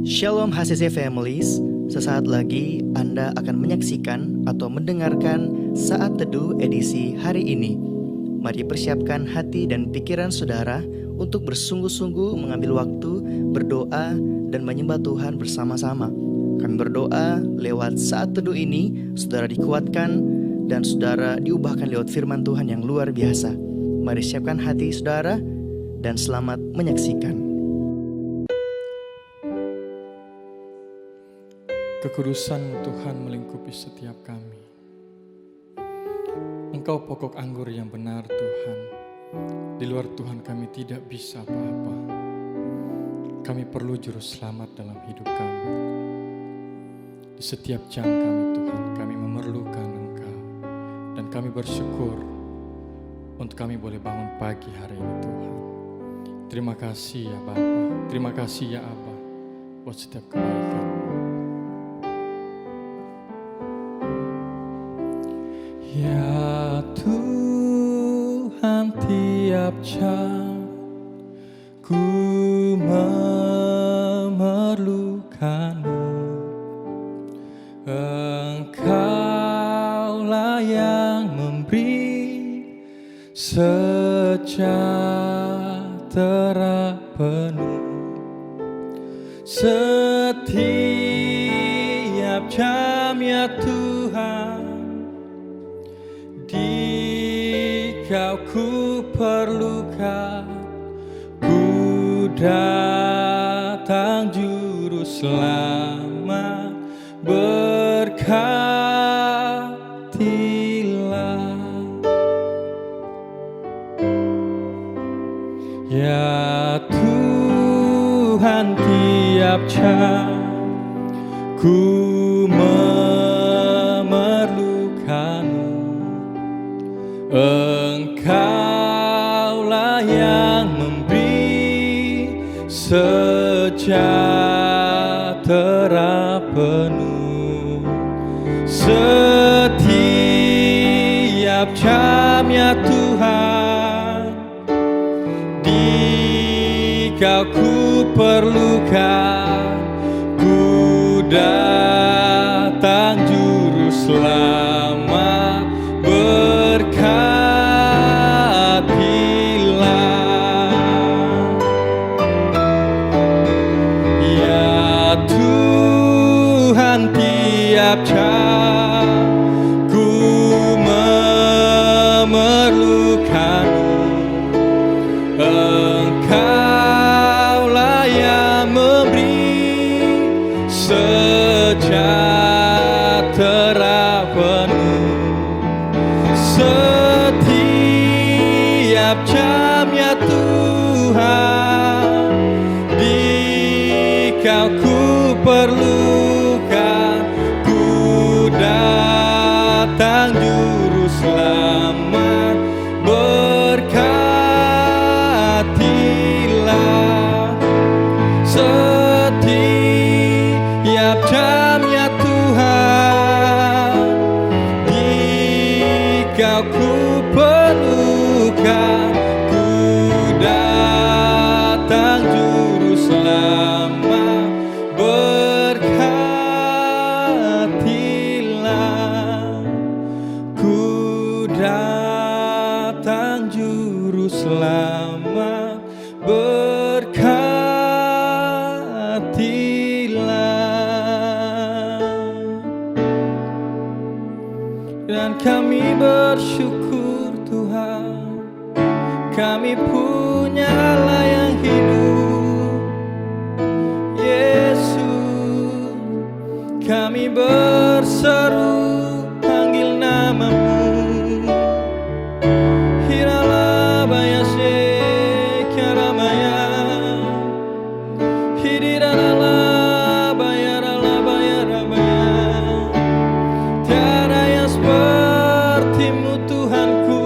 Shalom HCC Families, sesaat lagi Anda akan menyaksikan atau mendengarkan Saat Teduh edisi hari ini. Mari persiapkan hati dan pikiran saudara untuk bersungguh-sungguh mengambil waktu, berdoa, dan menyembah Tuhan bersama-sama. Kami berdoa lewat Saat Teduh ini, saudara dikuatkan dan saudara diubahkan lewat firman Tuhan yang luar biasa. Mari siapkan hati saudara dan selamat menyaksikan. Kekudusan Tuhan melingkupi setiap kami. Engkau pokok anggur yang benar Tuhan. Di luar Tuhan kami tidak bisa apa-apa. Kami perlu juru selamat dalam hidup kami. Di setiap jam kami Tuhan, kami memerlukan Engkau. Dan kami bersyukur untuk kami boleh bangun pagi hari ini Tuhan. Terima kasih ya Bapa, terima kasih ya Abba buat setiap kebaikan. Ya Tuhan, tiap jam ku memerlukan-Mu. Engkaulah yang memberi sejahtera penuh. Setiap jam ya Tuhan, Kau ku perlukan, ku datang juru selamat, berkatilah. Ya Tuhan, tiap jam ku memerlukan-Mu. Engkaulah yang memberi sejahtera penuh. Setiap jam ya Tuhan, di Kau ku perlukan, ku datang juru selamat, berkatilah. Ya Tuhan, tiap jam ku memerlukan-Mu. Engkaulah yang memberi sejahtera penuh. Setiap jam ya Tuhan, di Kau ku perlukan, ku datang juru selamat, berkatilah. Setiap jam ya Tuhan, Kau ku perlukan, ku datang juru selamat, berkatilah. Ku datang juru selamat, berkatilah. Dan kami bersyukur Tuhan, kami punya Allah yang hidup. Yesus, kami berseru panggil nama-Mu. Hiralabaya Shekaramaya, Hidiralabaya Ralabaya Rabaya. Tiada yang seperti-Mu Tuhanku,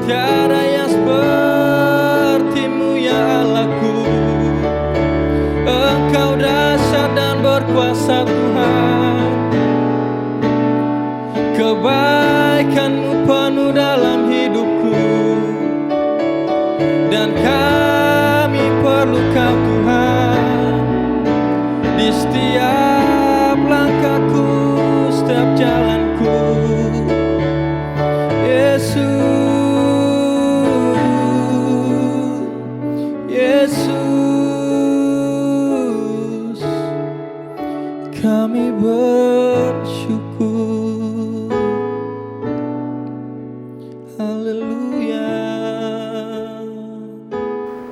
tiada yang seperti-Mu ya Allahku. Engkau dahsyat dan berkuasa Tuhan, kebaikan-Mu penuh dalam hidupku, dan kami perlu Kau Tuhan. di setiap langkahku, setiap jalanku. Yesus, Yesus, kami bersyukur. Haleluya.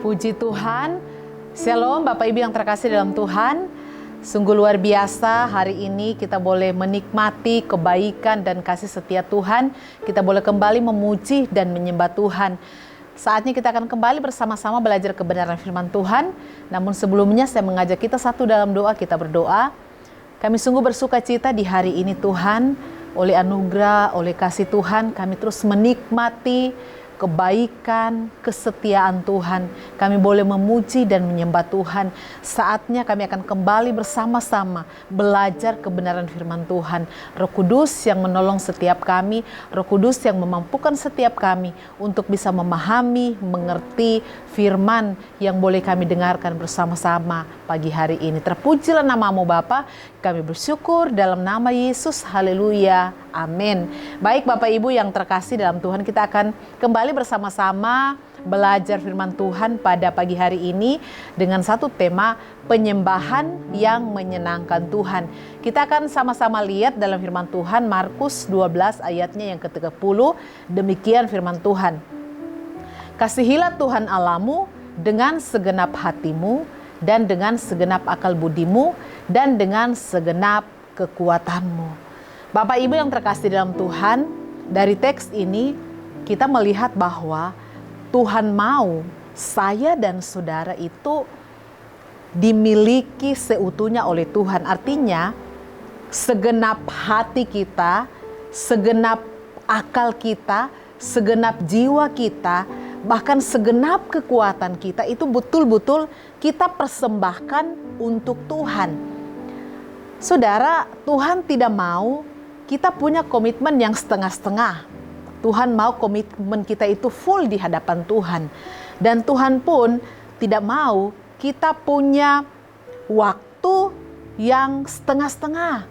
Puji Tuhan. Shalom Bapak Ibu yang terkasih dalam Tuhan. Sungguh luar biasa hari ini kita boleh menikmati kebaikan dan kasih setia Tuhan. Kita boleh kembali memuji dan menyembah Tuhan. Saatnya kita akan kembali bersama-sama belajar kebenaran firman Tuhan. Namun sebelumnya saya mengajak kita satu dalam doa, kita berdoa. Kami sungguh bersuka cita di hari ini Tuhan. Oleh anugerah, oleh kasih Tuhan kami terus menikmati kebaikan, kesetiaan Tuhan. Kami boleh memuji dan menyembah Tuhan. Saatnya kami akan kembali bersama-sama belajar kebenaran firman Tuhan. Roh Kudus yang menolong setiap kami, Roh Kudus yang memampukan setiap kami untuk bisa memahami, mengerti firman yang boleh kami dengarkan bersama-sama pagi hari ini. Terpujilah nama-Mu Bapa. Kami bersyukur dalam nama Yesus. Haleluya. Amin. Baik Bapak Ibu yang terkasih dalam Tuhan, kita akan kembali bersama-sama belajar firman Tuhan pada pagi hari ini dengan satu tema, penyembahan yang menyenangkan Tuhan. Kita akan sama-sama lihat dalam firman Tuhan Markus 12 ayatnya yang ke-30. Demikian firman Tuhan. Kasihilah Tuhan Allahmu dengan segenap hatimu dan dengan segenap akal budimu dan dengan segenap kekuatanmu. Bapak Ibu yang terkasih dalam Tuhan, dari teks ini kita melihat bahwa Tuhan mau saya dan saudara itu dimiliki seutuhnya oleh Tuhan. Artinya segenap hati kita, segenap akal kita, segenap jiwa kita, bahkan segenap kekuatan kita itu betul-betul kita persembahkan untuk Tuhan. Saudara, Tuhan tidak mau kita punya komitmen yang setengah-setengah. Tuhan mau komitmen kita itu full di hadapan Tuhan. Dan Tuhan pun tidak mau kita punya waktu yang setengah-setengah.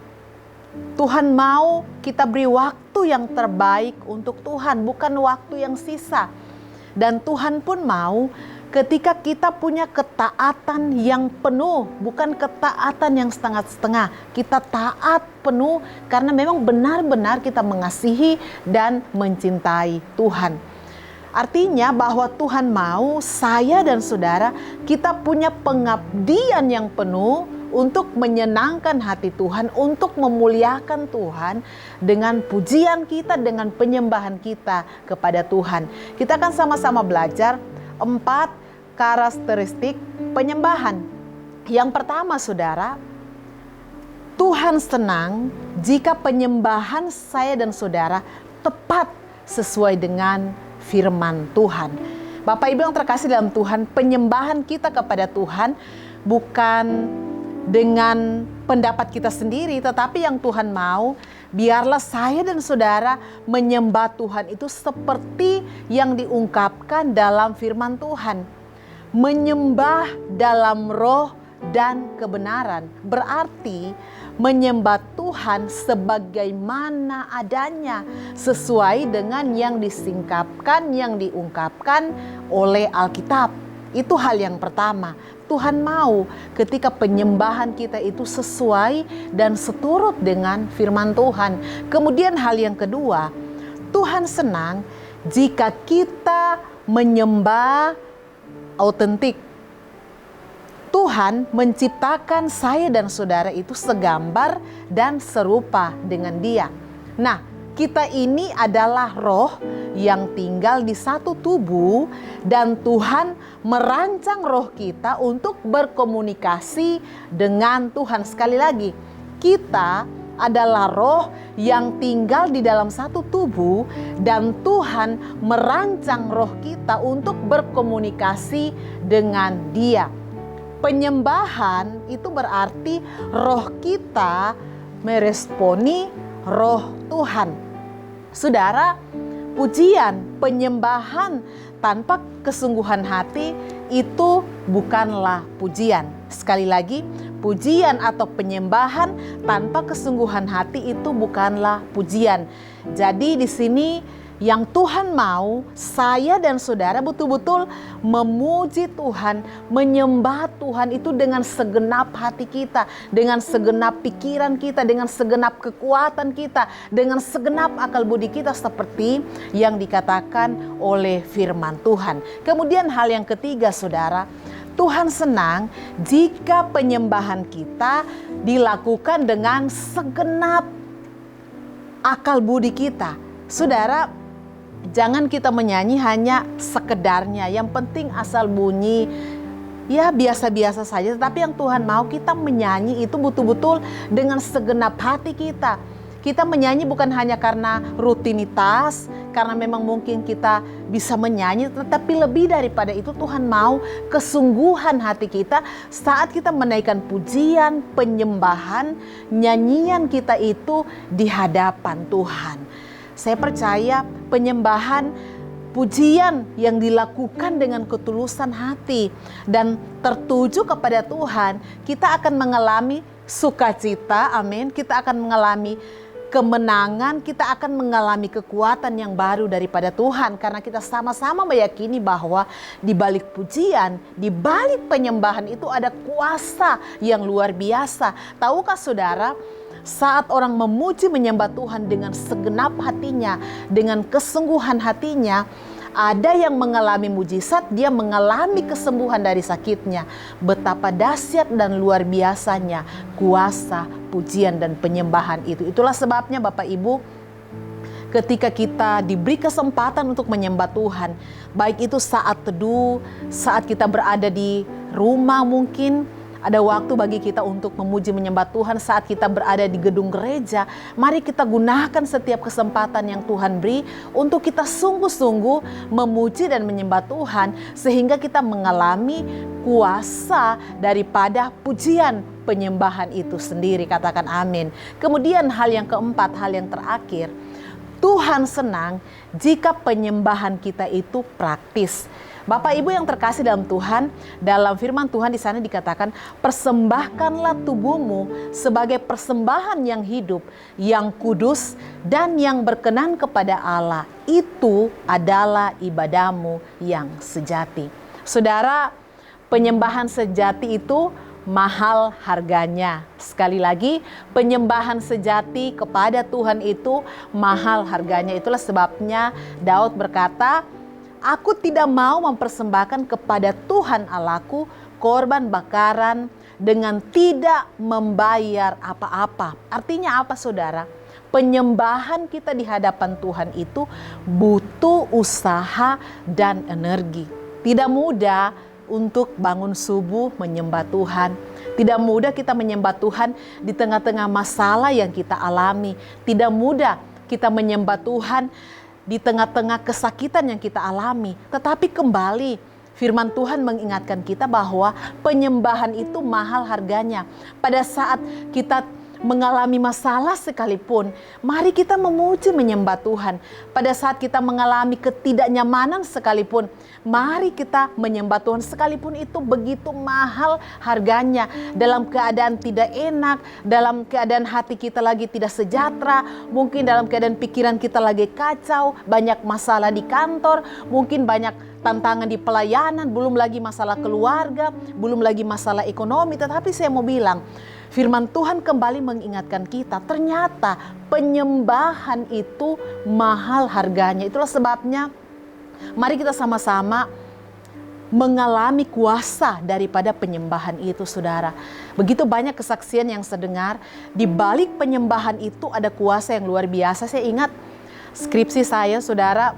Tuhan mau kita beri waktu yang terbaik untuk Tuhan, bukan waktu yang sisa. Dan Tuhan pun mau ketika kita punya ketaatan yang penuh, bukan ketaatan yang setengah-setengah. Kita taat penuh karena memang benar-benar kita mengasihi dan mencintai Tuhan. Artinya bahwa Tuhan mau saya dan saudara kita punya pengabdian yang penuh untuk menyenangkan hati Tuhan, untuk memuliakan Tuhan dengan pujian kita, dengan penyembahan kita kepada Tuhan. Kita akan sama-sama belajar 4 karakteristik penyembahan. Yang pertama saudara, Tuhan senang jika penyembahan saya dan saudara tepat sesuai dengan firman Tuhan. Bapak Ibu yang terkasih dalam Tuhan, penyembahan kita kepada Tuhan bukan dengan pendapat kita sendiri, tetapi yang Tuhan mau, biarlah saya dan saudara menyembah Tuhan itu seperti yang diungkapkan dalam firman Tuhan. Menyembah dalam roh dan kebenaran berarti menyembah Tuhan sebagaimana adanya, sesuai dengan yang disingkapkan, yang diungkapkan oleh Alkitab. Itu hal yang pertama. Tuhan mau ketika penyembahan kita itu sesuai dan seturut dengan firman Tuhan. Kemudian hal yang kedua, Tuhan senang jika kita menyembah autentik. Tuhan menciptakan saya dan saudara itu segambar dan serupa dengan Dia. Nah, kita ini adalah roh yang tinggal di satu tubuh dan Tuhan merancang roh kita untuk berkomunikasi dengan Tuhan. Sekali lagi, kita adalah roh yang tinggal di dalam satu tubuh dan Tuhan merancang roh kita untuk berkomunikasi dengan Dia. Penyembahan itu berarti roh kita meresponi roh Tuhan. Saudara, pujian, penyembahan tanpa kesungguhan hati itu bukanlah pujian. Sekali lagi, pujian atau penyembahan tanpa kesungguhan hati itu bukanlah pujian. Jadi di sini yang Tuhan mau, saya dan saudara betul-betul memuji Tuhan, menyembah Tuhan itu dengan segenap hati kita, dengan segenap pikiran kita, dengan segenap kekuatan kita, dengan segenap akal budi kita seperti yang dikatakan oleh firman Tuhan. Kemudian hal yang ketiga, saudara, Tuhan senang jika penyembahan kita dilakukan dengan segenap akal budi kita. Saudara, jangan kita menyanyi hanya sekedarnya, yang penting asal bunyi, ya biasa-biasa saja. Tetapi yang Tuhan mau kita menyanyi itu betul-betul dengan segenap hati kita. Kita menyanyi bukan hanya karena rutinitas, karena memang mungkin kita bisa menyanyi, tetapi lebih daripada itu Tuhan mau kesungguhan hati kita saat kita menaikkan pujian, penyembahan, nyanyian kita itu di hadapan Tuhan. Saya percaya penyembahan, pujian yang dilakukan dengan ketulusan hati dan tertuju kepada Tuhan, kita akan mengalami sukacita, amin. Kita akan mengalami kemenangan, kita akan mengalami kekuatan yang baru daripada Tuhan. Karena kita sama-sama meyakini bahwa di balik pujian, di balik penyembahan itu ada kuasa yang luar biasa. Tahukah saudara, saat orang memuji menyembah Tuhan dengan segenap hatinya, dengan kesungguhan hatinya, ada yang mengalami mujizat, dia mengalami kesembuhan dari sakitnya. Betapa dahsyat dan luar biasanya kuasa, pujian dan penyembahan itu. Itulah sebabnya Bapak Ibu, ketika kita diberi kesempatan untuk menyembah Tuhan, baik itu saat teduh, saat kita berada di rumah mungkin, ada waktu bagi kita untuk memuji menyembah Tuhan saat kita berada di gedung gereja. Mari kita gunakan setiap kesempatan yang Tuhan beri untuk kita sungguh-sungguh memuji dan menyembah Tuhan, sehingga kita mengalami kuasa daripada pujian penyembahan itu sendiri. Katakan amin. Kemudian hal yang keempat, hal yang terakhir, Tuhan senang jika penyembahan kita itu praktis. Bapak Ibu yang terkasih dalam Tuhan, dalam firman Tuhan di sana dikatakan, persembahkanlah tubuhmu sebagai persembahan yang hidup, yang kudus dan yang berkenan kepada Allah. Itu adalah ibadahmu yang sejati. Saudara, penyembahan sejati itu mahal harganya. Sekali lagi, penyembahan sejati kepada Tuhan itu mahal harganya. Itulah sebabnya Daud berkata, aku tidak mau mempersembahkan kepada Tuhan Allahku korban bakaran dengan tidak membayar apa-apa. Artinya apa saudara? Penyembahan kita di hadapan Tuhan itu butuh usaha dan energi. Tidak mudah untuk bangun subuh menyembah Tuhan. Tidak mudah kita menyembah Tuhan di tengah-tengah masalah yang kita alami. Tidak mudah kita menyembah Tuhan di tengah-tengah kesakitan yang kita alami. Tetapi kembali firman Tuhan mengingatkan kita bahwa penyembahan itu mahal harganya. Pada saat kita mengalami masalah sekalipun, mari kita memuji menyembah Tuhan. Pada saat kita mengalami ketidaknyamanan sekalipun, mari kita menyembah Tuhan. Sekalipun itu begitu mahal harganya. Dalam keadaan tidak enak, dalam keadaan hati kita lagi tidak sejahtera, mungkin dalam keadaan pikiran kita lagi kacau, banyak masalah di kantor, mungkin banyak tantangan di pelayanan, belum lagi masalah keluarga, belum lagi masalah ekonomi. Tetapi saya mau bilang, firman Tuhan kembali mengingatkan kita, ternyata penyembahan itu mahal harganya. Itulah sebabnya mari kita sama-sama mengalami kuasa daripada penyembahan itu, saudara. Begitu banyak kesaksian yang saya dengar, di balik penyembahan itu ada kuasa yang luar biasa. Saya ingat skripsi saya, saudara,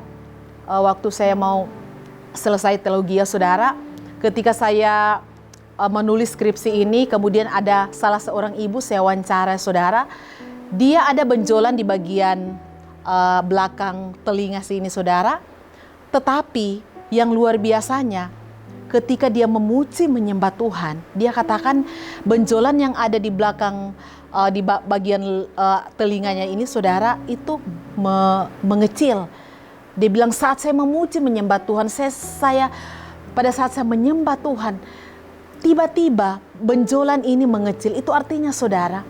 waktu saya mau selesai teologi, saudara, ketika saya menulis skripsi ini, kemudian ada salah seorang ibu saya wawancara, saudara. Dia ada benjolan di bagian belakang telinga sini, saudara. Tetapi yang luar biasanya, ketika dia memuji menyembah Tuhan, dia katakan benjolan yang ada di belakang di bagian telinganya ini, saudara, itu mengecil. Dia bilang, saat saya memuji menyembah Tuhan, saya pada saat saya menyembah Tuhan, tiba-tiba benjolan ini mengecil, itu artinya saudara,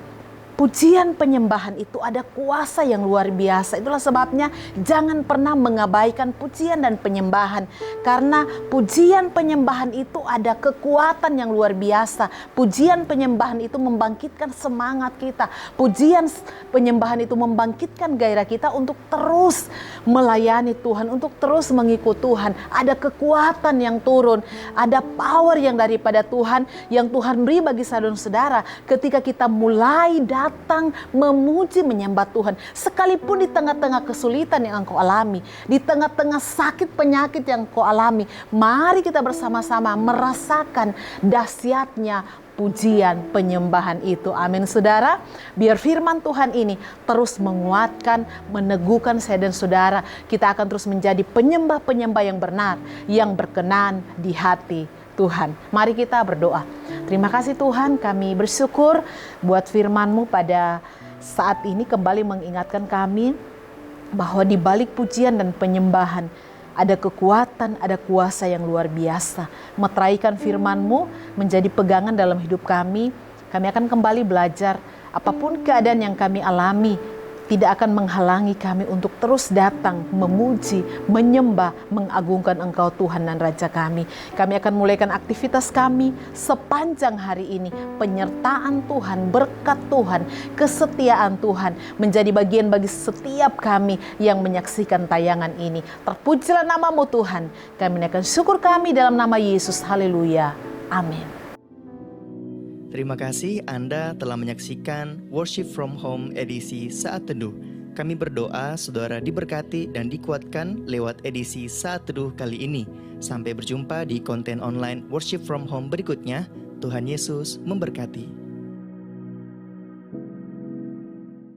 pujian penyembahan itu ada kuasa yang luar biasa. Itulah sebabnya jangan pernah mengabaikan pujian dan penyembahan. Karena pujian penyembahan itu ada kekuatan yang luar biasa. Pujian penyembahan itu membangkitkan semangat kita. Pujian penyembahan itu membangkitkan gairah kita untuk terus melayani Tuhan, untuk terus mengikut Tuhan. Ada kekuatan yang turun, ada power yang daripada Tuhan, yang Tuhan beri bagi saudara-saudara ketika kita mulai datang memuji menyembah Tuhan. Sekalipun di tengah-tengah kesulitan yang engkau alami, di tengah-tengah sakit penyakit yang engkau alami, mari kita bersama-sama merasakan dahsyatnya pujian penyembahan itu. Amin saudara. Biar firman Tuhan ini terus menguatkan, meneguhkan saya dan saudara. Kita akan terus menjadi penyembah-penyembah yang benar, yang berkenan di hati Tuhan. Mari kita berdoa. Terima kasih Tuhan, kami bersyukur buat firman-Mu pada saat ini kembali mengingatkan kami bahwa di balik pujian dan penyembahan ada kekuatan, ada kuasa yang luar biasa. Meteraikan firman-Mu menjadi pegangan dalam hidup kami. Kami akan kembali belajar apapun keadaan yang kami alami, tidak akan menghalangi kami untuk terus datang, memuji, menyembah, mengagungkan Engkau Tuhan dan Raja kami. Kami akan mulaikan aktivitas kami sepanjang hari ini. Penyertaan Tuhan, berkat Tuhan, kesetiaan Tuhan menjadi bagian bagi setiap kami yang menyaksikan tayangan ini. Terpujilah nama-Mu Tuhan. Kami menaikkan syukur kami dalam nama Yesus. Haleluya. Amin. Terima kasih Anda telah menyaksikan Worship from Home edisi Saat Teduh. Kami berdoa saudara diberkati dan dikuatkan lewat edisi Saat Teduh kali ini. Sampai berjumpa di konten online Worship from Home berikutnya. Tuhan Yesus memberkati.